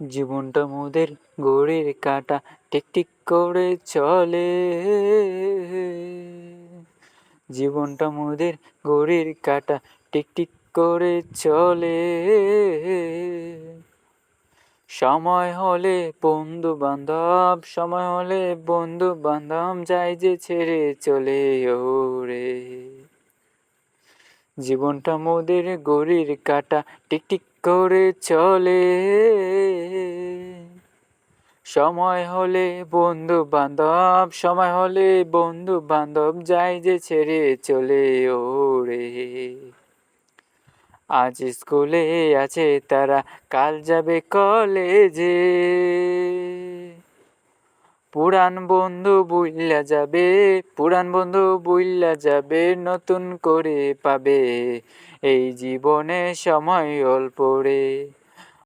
জীবনটা মোদের ঘড়ির কাঁটা, টিকটিক করে চলে। জীবনটা মোদের ঘড়ির কাঁটা, টিকটিক করে চলে। সময় হলে বন্ধু বান্ধব, সময় হলে বন্ধু বান্ধব যায় যে ছেড়ে চলে ওরে। জীবনটা মোদের ঘড়ির কাঁটা, টিকটিক করে চলে। সময় হলে বন্ধু বান্ধব, সময় হলে বন্ধু বান্ধব যায় যে ছেড়ে চলে ওরে। আজ স্কুলে আছে তারা, কাল যাবে কলেজে। পুরান বন্ধু বুইল্লা যাবে, পুরান বন্ধু বুইল্লা যাবে, নতুন করে পাবে এই জীবনে সময় অল্প রে।